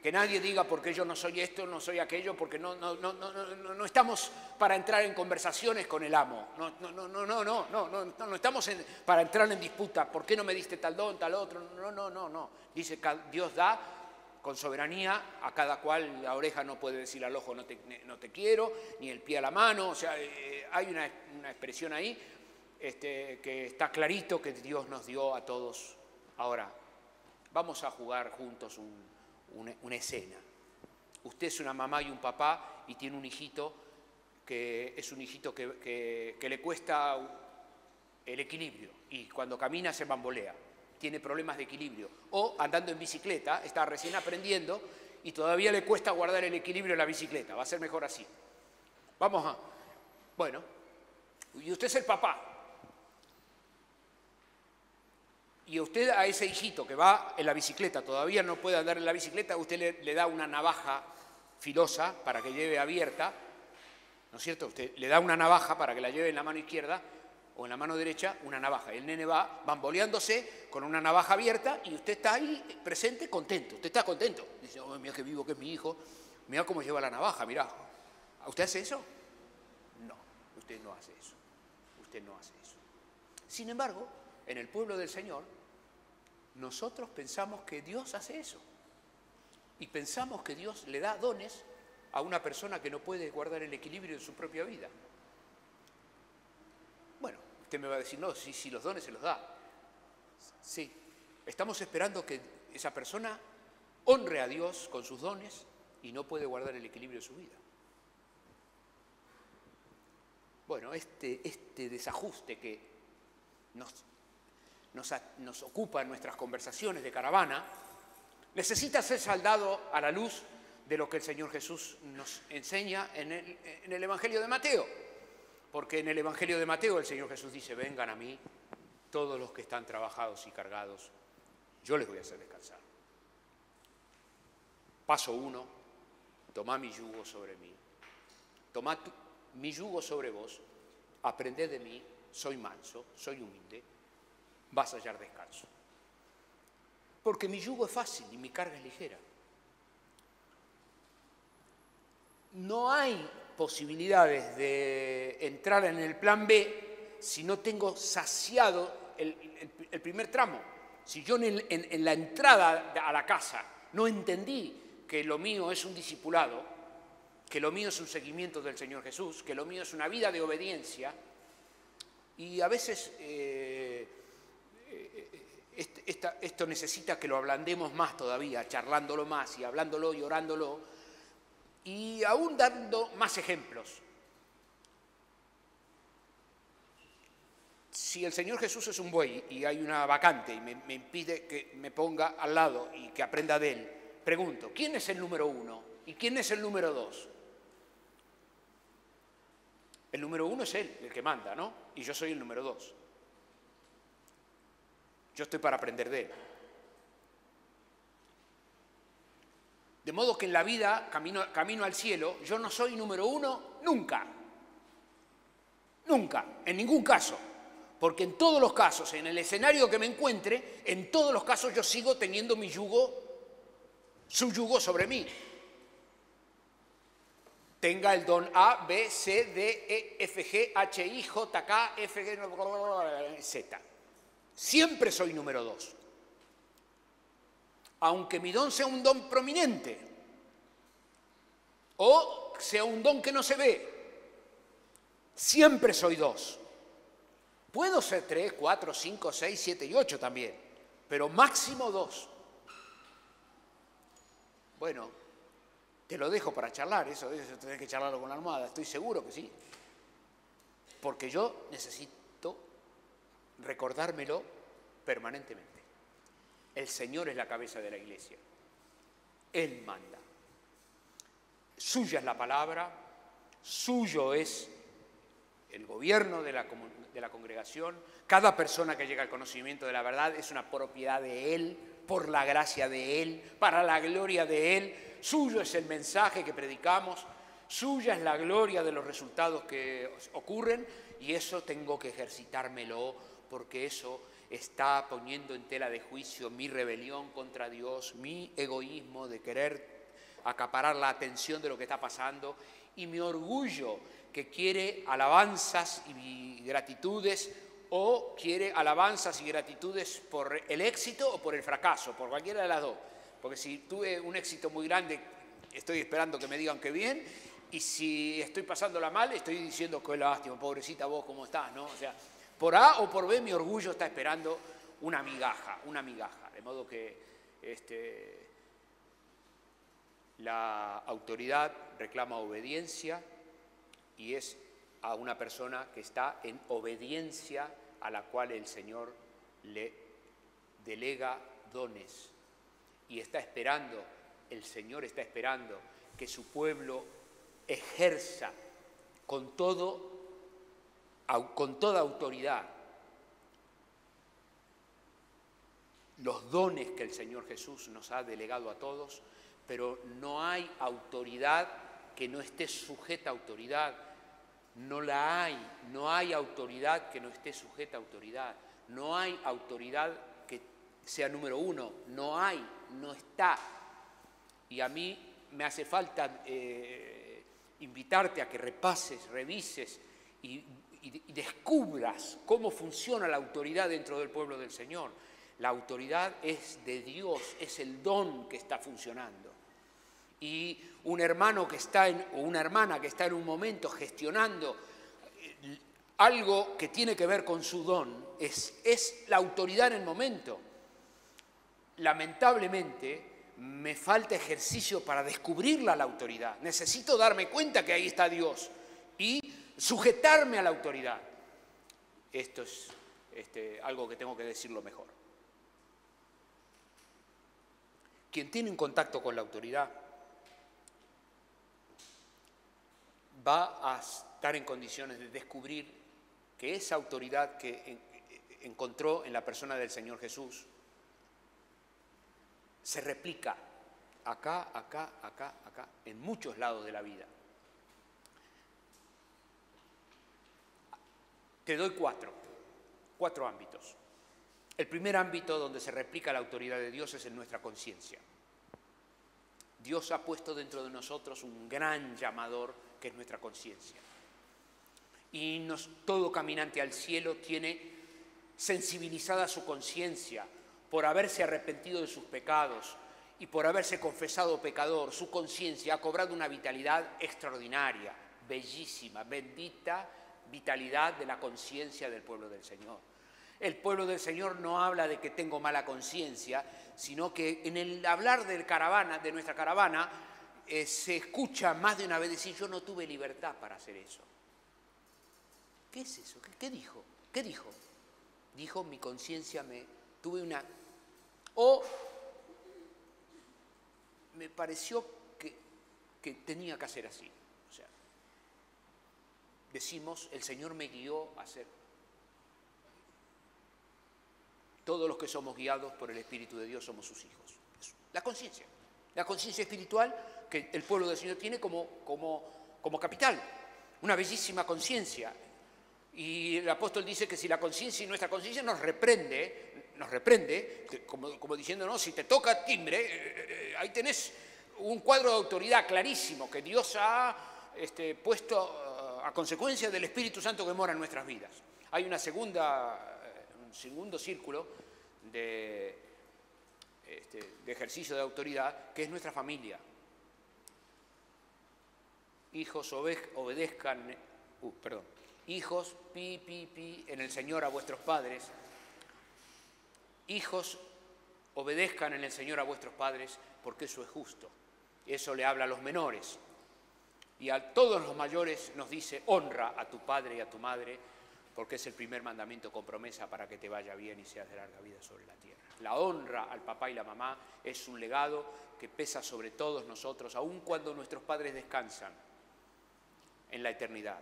Que nadie diga porque yo no soy esto, no soy aquello, porque no estamos para entrar en conversaciones con el amo. No estamos para entrar en disputa. ¿Por qué no me diste tal don, tal otro? No. Dice que Dios da con soberanía, a cada cual la oreja no puede decir al ojo no te quiero, ni el pie a la mano. O sea, hay una expresión ahí que está clarito que Dios nos dio a todos. Ahora, vamos a jugar juntos una escena. Usted es una mamá y un papá y tiene un hijito que es un hijito que le cuesta el equilibrio y cuando camina se bambolea, tiene problemas de equilibrio. O andando en bicicleta, está recién aprendiendo y todavía le cuesta guardar el equilibrio en la bicicleta. Va a ser mejor así. Bueno, y usted es el papá. Y usted a ese hijito que va en la bicicleta, todavía no puede andar en la bicicleta, usted le da una navaja filosa para que lleve abierta, ¿no es cierto? Usted le da una navaja para que la lleve en la mano izquierda o en la mano derecha, una navaja. El nene va bamboleándose con una navaja abierta y usted está ahí presente, contento. Usted está contento. Dice, oh, mira qué vivo que es mi hijo, mira cómo lleva la navaja, mira. ¿Usted hace eso? No, usted no hace eso. Usted no hace eso. Sin embargo, en el pueblo del Señor, nosotros pensamos que Dios hace eso. Y pensamos que Dios le da dones a una persona que no puede guardar el equilibrio en su propia vida. Usted me va a decir, no, sí, los dones se los da. Sí, estamos esperando que esa persona honre a Dios con sus dones y no puede guardar el equilibrio de su vida. Bueno, este desajuste que nos ocupa en nuestras conversaciones de caravana necesita ser saldado a la luz de lo que el Señor Jesús nos enseña en el Evangelio de Mateo. Porque en el Evangelio de Mateo el Señor Jesús dice, vengan a mí todos los que están trabajados y cargados, yo les voy a hacer descansar. Paso 1, tomad mi yugo sobre mí. Tomad mi yugo sobre vos, aprended de mí, soy manso, soy humilde, vas a hallar descanso. Porque mi yugo es fácil y mi carga es ligera. No hay posibilidades de entrar en el plan B si no tengo saciado el primer tramo. Si yo en la entrada a la casa no entendí que lo mío es un discipulado, que lo mío es un seguimiento del Señor Jesús, que lo mío es una vida de obediencia, y a veces esto necesita que lo ablandemos más todavía, charlándolo más y hablándolo y orándolo, y aún dando más ejemplos. Si el Señor Jesús es un buey y hay una vacante y me impide que me ponga al lado y que aprenda de él, pregunto, ¿quién es el número 1 y quién es el número 2? El número 1 es él, el que manda, ¿no? Y yo soy el número 2. Yo estoy para aprender de él. De modo que en la vida, camino al cielo, yo no soy número 1 nunca. Nunca, en ningún caso. Porque en todos los casos, en el escenario que me encuentre, en todos los casos yo sigo teniendo mi yugo, su yugo sobre mí. Tenga el don A, B, C, D, E, F, G, H, I, J, K, F, G, Z. Siempre soy número 2. Aunque mi don sea un don prominente o sea un don que no se ve, siempre soy 2. Puedo ser 3, 4, 5, 6, 7 y 8 también, pero máximo 2. Bueno, te lo dejo para charlar, eso tenés que charlarlo con la almohada, estoy seguro que sí. Porque yo necesito recordármelo permanentemente. El Señor es la cabeza de la iglesia. Él manda. Suya es la palabra, suyo es el gobierno de la congregación. Cada persona que llega al conocimiento de la verdad es una propiedad de Él, por la gracia de Él, para la gloria de Él. Suyo es el mensaje que predicamos, suya es la gloria de los resultados que ocurren, y eso tengo que ejercitármelo, porque eso está poniendo en tela de juicio mi rebelión contra Dios, mi egoísmo de querer acaparar la atención de lo que está pasando, y mi orgullo que quiere alabanzas y gratitudes, o quiere alabanzas y gratitudes por el éxito o por el fracaso, por cualquiera de las dos. Porque si tuve un éxito muy grande, estoy esperando que me digan que bien, y si estoy pasándola mal, estoy diciendo que lástima, pobrecita vos, ¿cómo estás? ¿No? O sea, por A o por B, mi orgullo está esperando una migaja. De modo que la autoridad reclama obediencia, y es a una persona que está en obediencia a la cual el Señor le delega dones. Y está esperando, el Señor está esperando que su pueblo ejerza con toda autoridad los dones que el Señor Jesús nos ha delegado a todos, pero no hay autoridad que no esté sujeta a autoridad. No la hay. No hay autoridad que no esté sujeta a autoridad. No hay autoridad que sea número 1. No hay, no está. Y a mí me hace falta invitarte a que repases, revises y descubras cómo funciona la autoridad dentro del pueblo del Señor. La autoridad es de Dios, es el don que está funcionando. Y un hermano que está o una hermana que está en un momento gestionando algo que tiene que ver con su don, es la autoridad en el momento. Lamentablemente, me falta ejercicio para descubrirla la autoridad. Necesito darme cuenta que ahí está Dios y sujetarme a la autoridad. Esto es algo que tengo que decirlo mejor. Quien tiene un contacto con la autoridad va a estar en condiciones de descubrir que esa autoridad que encontró en la persona del Señor Jesús se replica acá, en muchos lados de la vida. Te doy cuatro ámbitos. El primer ámbito donde se replica la autoridad de Dios es en nuestra conciencia. Dios ha puesto dentro de nosotros un gran llamador que es nuestra conciencia. Y todo caminante al cielo tiene sensibilizada su conciencia por haberse arrepentido de sus pecados y por haberse confesado pecador. Su conciencia ha cobrado una vitalidad extraordinaria, bellísima, bendita vitalidad de la conciencia del pueblo del Señor. El pueblo del Señor no habla de que tengo mala conciencia, sino que en el hablar de nuestra caravana, se escucha más de una vez decir, yo no tuve libertad para hacer eso. ¿Qué es eso? ¿Qué dijo? ¿Qué dijo? Dijo, mi conciencia tuve una... O me pareció que tenía que hacer así. O sea, decimos, el Señor me guió a hacer. Todos los que somos guiados por el Espíritu de Dios somos sus hijos. La conciencia espiritual que el pueblo del Señor tiene como capital, una bellísima conciencia. Y el apóstol dice que si la conciencia y nuestra conciencia nos reprende, como diciendo, no, si te toca timbre, ahí tenés un cuadro de autoridad clarísimo que Dios ha puesto a consecuencia del Espíritu Santo que mora en nuestras vidas. Hay un segundo círculo de ejercicio de autoridad, que es nuestra familia. Hijos, obedezcan, hijos, en el Señor a vuestros padres. Hijos, obedezcan en el Señor a vuestros padres, porque eso es justo. Eso le habla a los menores. Y a todos los mayores nos dice, honra a tu padre y a tu madre, porque es el primer mandamiento con promesa para que te vaya bien y seas de larga vida sobre la tierra. La honra al papá y la mamá es un legado que pesa sobre todos nosotros, aun cuando nuestros padres descansan en la eternidad.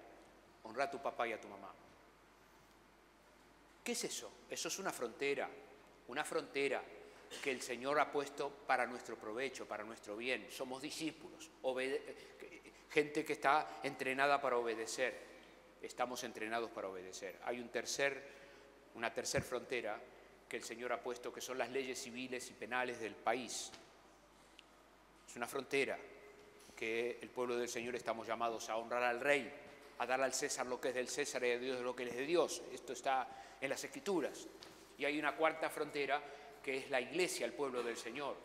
Honra a tu papá y a tu mamá. ¿Qué es eso? Eso es una frontera que el Señor ha puesto para nuestro provecho, para nuestro bien. Somos discípulos, gente que está entrenada para obedecer. Estamos entrenados para obedecer. Hay una tercera frontera que el Señor ha puesto, que son las leyes civiles y penales del país. Es una frontera que el pueblo del Señor estamos llamados a honrar al Rey, a dar al César lo que es del César y a Dios lo que es de Dios. Esto está en las Escrituras. Y hay una cuarta frontera que es la Iglesia, el pueblo del Señor.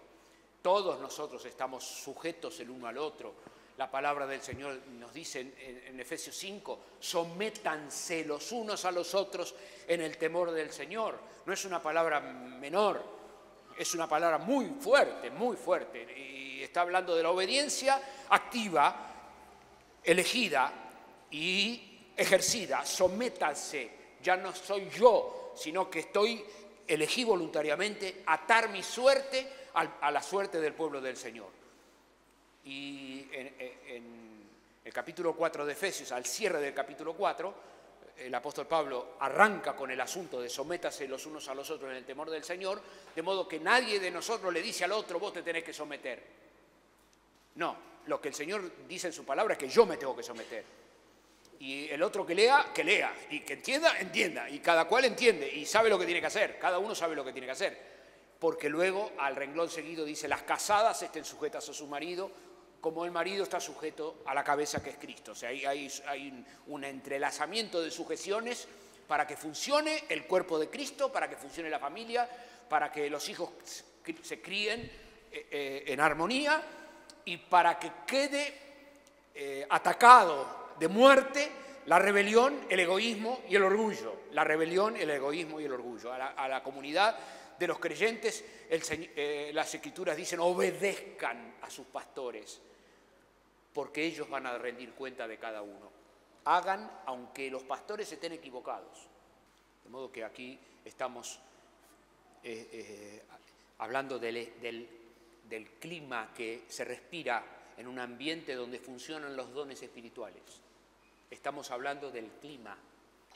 Todos nosotros estamos sujetos el uno al otro. La palabra del Señor nos dice en Efesios 5, sométanse los unos a los otros en el temor del Señor. No es una palabra menor, es una palabra muy fuerte. Y está hablando de la obediencia activa, elegida y ejercida. Sométanse, ya no soy yo, sino que elegí voluntariamente atar mi suerte a la suerte del pueblo del Señor. Y en el capítulo 4 de Efesios, al cierre del capítulo 4, el apóstol Pablo arranca con el asunto de sométase los unos a los otros en el temor del Señor, de modo que nadie de nosotros le dice al otro, vos te tenés que someter. No, lo que el Señor dice en su palabra es que yo me tengo que someter. Y el otro que lea, y que entienda, y cada cual entiende y sabe lo que tiene que hacer, cada uno sabe lo que tiene que hacer. Porque luego, al renglón seguido, dice, las casadas estén sujetas a su marido, como el marido está sujeto a la cabeza que es Cristo. O sea, hay un entrelazamiento de sujeciones para que funcione el cuerpo de Cristo, para que funcione la familia, para que los hijos se críen en armonía y para que quede atacado de muerte la rebelión, el egoísmo y el orgullo. La rebelión, el egoísmo y el orgullo. A la comunidad de los creyentes, las Escrituras dicen, obedezcan a sus pastores, porque ellos van a rendir cuenta de cada uno. Hagan, aunque los pastores estén equivocados. De modo que aquí estamos hablando del clima que se respira en un ambiente donde funcionan los dones espirituales. Estamos hablando del clima,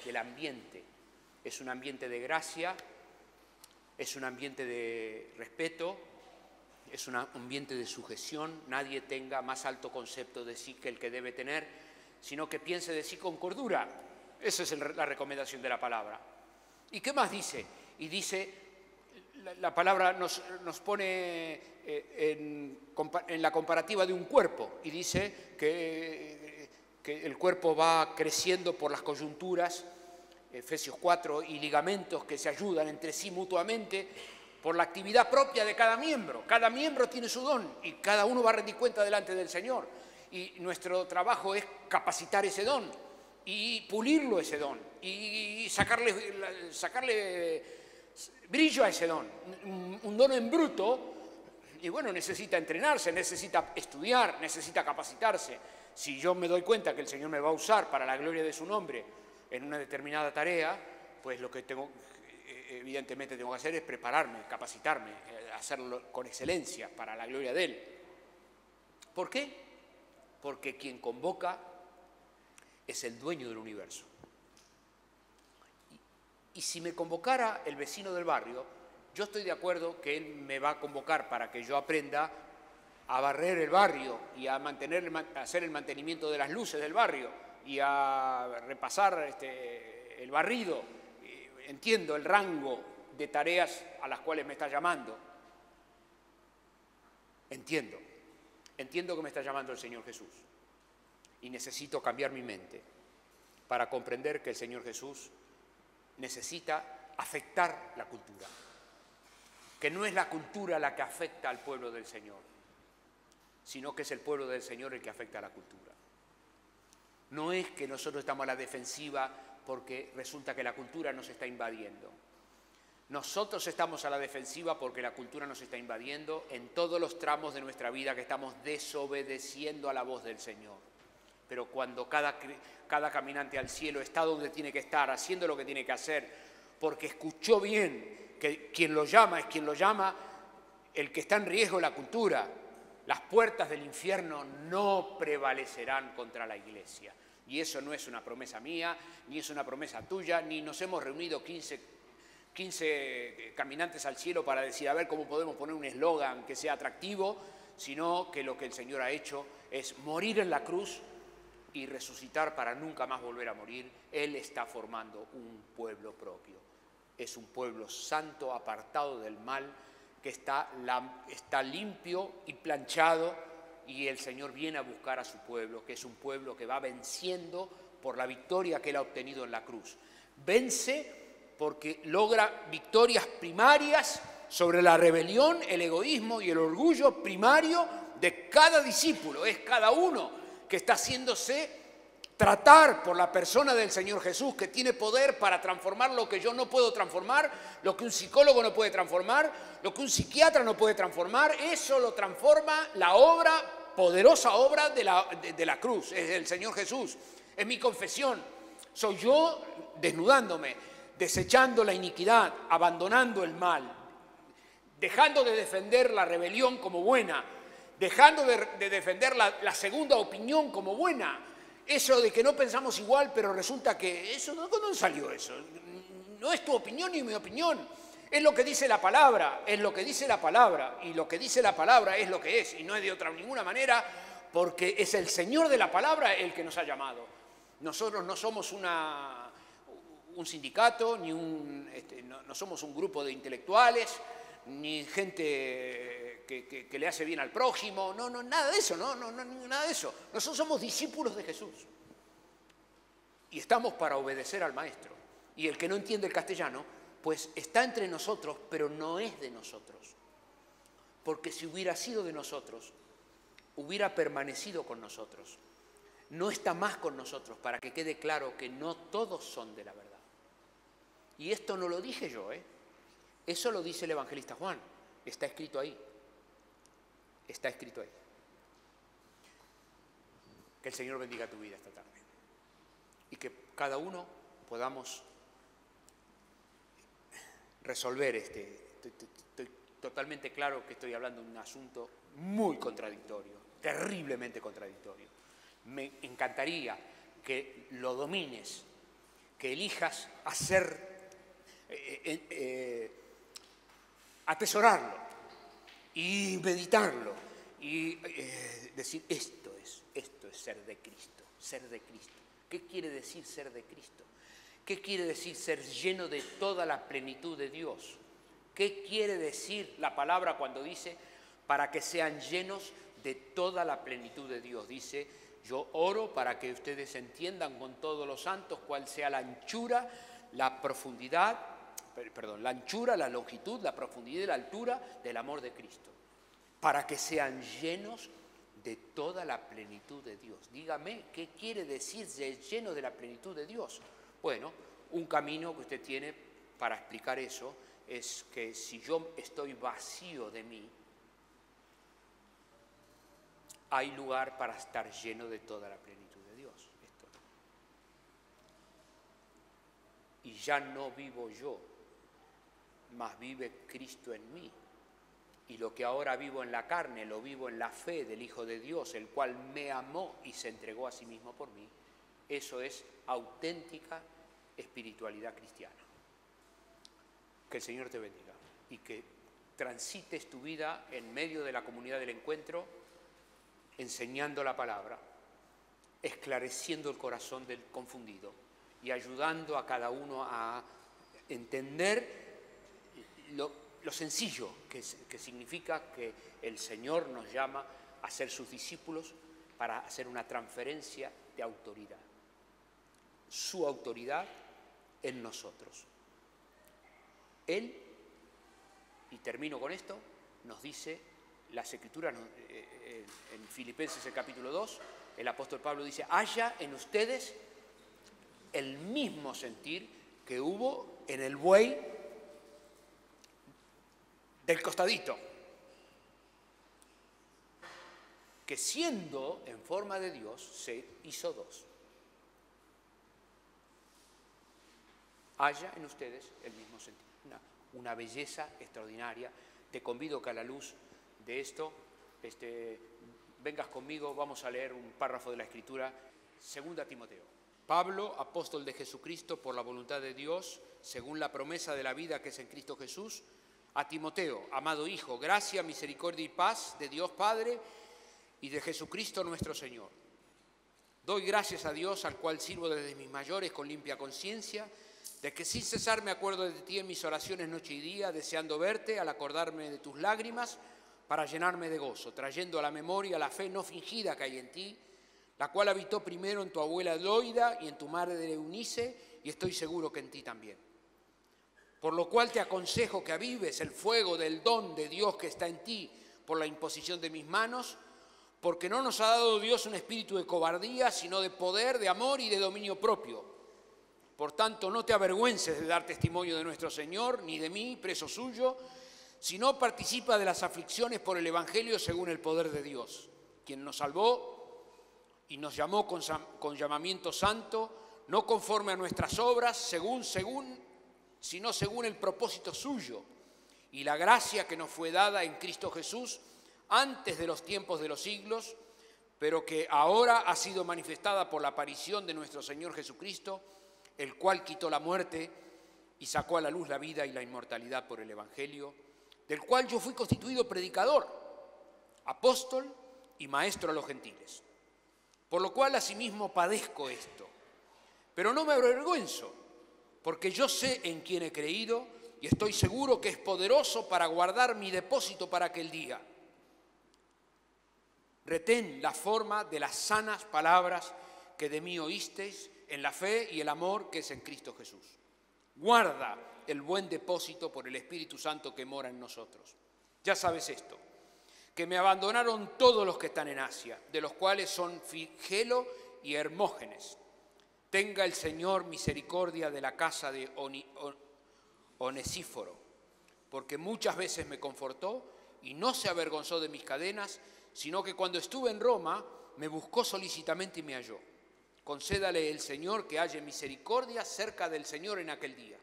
del ambiente. Es un ambiente de gracia, es un ambiente de respeto, es un ambiente de sujeción. Nadie tenga más alto concepto de sí que el que debe tener, sino que piense de sí con cordura. Esa es la recomendación de la palabra. ¿Y qué más dice? Y dice, la palabra nos pone en la comparativa de un cuerpo, y dice que el cuerpo va creciendo por las coyunturas, Efesios 4, y ligamentos que se ayudan entre sí mutuamente por la actividad propia de cada miembro. Cada miembro tiene su don y cada uno va a rendir cuenta delante del Señor. Y nuestro trabajo es capacitar ese don y pulirlo ese don y sacarle brillo a ese don. Un don en bruto, y bueno, necesita entrenarse, necesita estudiar, necesita capacitarse. Si yo me doy cuenta que el Señor me va a usar para la gloria de su nombre en una determinada tarea, pues lo que evidentemente tengo que hacer es prepararme, capacitarme, hacerlo con excelencia para la gloria de Él. ¿Por qué? Porque quien convoca es el dueño del universo. Y si me convocara el vecino del barrio, yo estoy de acuerdo que él me va a convocar para que yo aprenda a barrer el barrio y a hacer el mantenimiento de las luces del barrio y a repasar el barrido. Entiendo el rango de tareas a las cuales me está llamando. Entiendo que me está llamando el Señor Jesús. Y necesito cambiar mi mente para comprender que el Señor Jesús necesita afectar la cultura. Que no es la cultura la que afecta al pueblo del Señor, sino que es el pueblo del Señor el que afecta a la cultura. No es que nosotros estamos a la defensiva porque resulta que la cultura nos está invadiendo. Nosotros estamos a la defensiva porque la cultura nos está invadiendo en todos los tramos de nuestra vida que estamos desobedeciendo a la voz del Señor. Pero cuando cada caminante al cielo está donde tiene que estar, haciendo lo que tiene que hacer, porque escuchó bien que quien lo llama es quien lo llama, el que está en riesgo es la cultura. Las puertas del infierno no prevalecerán contra la iglesia. Y eso no es una promesa mía, ni es una promesa tuya, ni nos hemos reunido 15 caminantes al cielo para decir a ver cómo podemos poner un eslogan que sea atractivo, sino que lo que el Señor ha hecho es morir en la cruz y resucitar para nunca más volver a morir. Él está formando un pueblo propio. Es un pueblo santo, apartado del mal, que está limpio y planchado, y el Señor viene a buscar a su pueblo, que es un pueblo que va venciendo por la victoria que Él ha obtenido en la cruz. Vence porque logra victorias primarias sobre la rebelión, el egoísmo y el orgullo primario de cada discípulo. Es cada uno que está haciéndose tratar por la persona del Señor Jesús, que tiene poder para transformar lo que yo no puedo transformar, lo que un psicólogo no puede transformar, lo que un psiquiatra no puede transformar. Eso lo transforma la obra, poderosa obra de la cruz, es el Señor Jesús. Es mi confesión. Soy yo desnudándome, desechando la iniquidad, abandonando el mal, dejando de defender la rebelión como buena, dejando de defender la segunda opinión como buena. Eso de que no pensamos igual, pero resulta que eso, ¿dónde salió eso? No es tu opinión ni mi opinión. Es lo que dice la palabra, es lo que dice la palabra, y lo que dice la palabra es lo que es, y no es de ninguna manera, porque es el Señor de la palabra el que nos ha llamado. Nosotros no somos un sindicato, ni no somos un grupo de intelectuales, ni gente que le hace bien al prójimo, no, nada de eso, nada de eso. Nosotros somos discípulos de Jesús y estamos para obedecer al Maestro. Y el que no entiende el castellano, pues está entre nosotros, pero no es de nosotros. Porque si hubiera sido de nosotros, hubiera permanecido con nosotros. no está más con nosotros, para que quede claro que no todos son de la verdad. Y esto no lo dije yo, eso lo dice el evangelista Juan, está escrito ahí, está escrito ahí. Que el Señor bendiga tu vida esta tarde y que cada uno podamos resolver estoy totalmente claro que estoy hablando de un asunto muy contradictorio, terriblemente contradictorio. Me encantaría que lo domines, que elijas atesorarlo y meditarlo y decir esto es ser de Cristo, ser de Cristo. ¿Qué quiere decir ser de Cristo? ¿Qué quiere decir ser lleno de toda la plenitud de Dios? ¿Qué quiere decir la palabra cuando dice para que sean llenos de toda la plenitud de Dios? Dice, yo oro para que ustedes entiendan con todos los santos cuál sea la anchura, la profundidad, la anchura, la longitud, la profundidad y la altura del amor de Cristo. Para que sean llenos de toda la plenitud de Dios. Dígame, ¿qué quiere decir ser lleno de la plenitud de Dios? Bueno, un camino que usted tiene para explicar eso es que si yo estoy vacío de mí, hay lugar para estar lleno de toda la plenitud de Dios. Y ya no vivo yo, mas vive Cristo en mí. Y lo que ahora vivo en la carne, lo vivo en la fe del Hijo de Dios, el cual me amó y se entregó a sí mismo por mí. Eso es auténtica espiritualidad cristiana. Que el Señor te bendiga y que transites tu vida en medio de la comunidad del encuentro, enseñando la palabra, esclareciendo el corazón del confundido y ayudando a cada uno a entender lo sencillo que significa que el Señor nos llama a ser sus discípulos para hacer una transferencia de autoridad. Su autoridad en nosotros. Él, y termino con esto, nos dice, las Escrituras en Filipenses el capítulo 2, el apóstol Pablo dice, haya en ustedes el mismo sentir que hubo en el buey del costadito, que siendo en forma de Dios se hizo dos. Haya en ustedes el mismo sentir. Una belleza extraordinaria. Te convido que a la luz de esto vengas conmigo, vamos a leer un párrafo de la Escritura, 2 Timoteo. Pablo, apóstol de Jesucristo por la voluntad de Dios, según la promesa de la vida que es en Cristo Jesús, a Timoteo, amado hijo, gracia, misericordia y paz de Dios Padre y de Jesucristo nuestro Señor. Doy gracias a Dios, al cual sirvo desde mis mayores con limpia conciencia, de que sin cesar me acuerdo de ti en mis oraciones noche y día, deseando verte al acordarme de tus lágrimas, para llenarme de gozo, trayendo a la memoria la fe no fingida que hay en ti, la cual habitó primero en tu abuela Loida y en tu madre Eunice, y estoy seguro que en ti también. Por lo cual te aconsejo que avives el fuego del don de Dios que está en ti por la imposición de mis manos, porque no nos ha dado Dios un espíritu de cobardía, sino de poder, de amor y de dominio propio. Por tanto, no te avergüences de dar testimonio de nuestro Señor, ni de mí, preso suyo, sino participa de las aflicciones por el Evangelio según el poder de Dios, quien nos salvó y nos llamó con llamamiento santo, no conforme a nuestras obras, sino según el propósito suyo y la gracia que nos fue dada en Cristo Jesús antes de los tiempos de los siglos, pero que ahora ha sido manifestada por la aparición de nuestro Señor Jesucristo, el cual quitó la muerte y sacó a la luz la vida y la inmortalidad por el Evangelio, del cual yo fui constituido predicador, apóstol y maestro a los gentiles. Por lo cual asimismo padezco esto, pero no me avergüenzo, porque yo sé en quién he creído y estoy seguro que es poderoso para guardar mi depósito para aquel día. Retén la forma de las sanas palabras que de mí oísteis en la fe y el amor que es en Cristo Jesús. Guarda el buen depósito por el Espíritu Santo que mora en nosotros. Ya sabes esto, que me abandonaron todos los que están en Asia, de los cuales son Figelo y Hermógenes. Tenga el Señor misericordia de la casa de Onesíforo, porque muchas veces me confortó y no se avergonzó de mis cadenas, sino que cuando estuve en Roma me buscó solícitamente y me halló. Concédale el Señor que halle misericordia cerca del Señor en aquel día.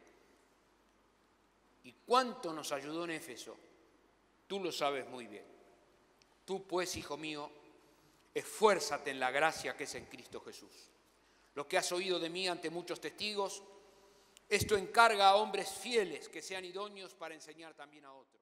¿Y cuánto nos ayudó en Éfeso? Tú lo sabes muy bien. Tú pues, hijo mío, esfuérzate en la gracia que es en Cristo Jesús. Lo que has oído de mí ante muchos testigos, esto encarga a hombres fieles que sean idóneos para enseñar también a otros.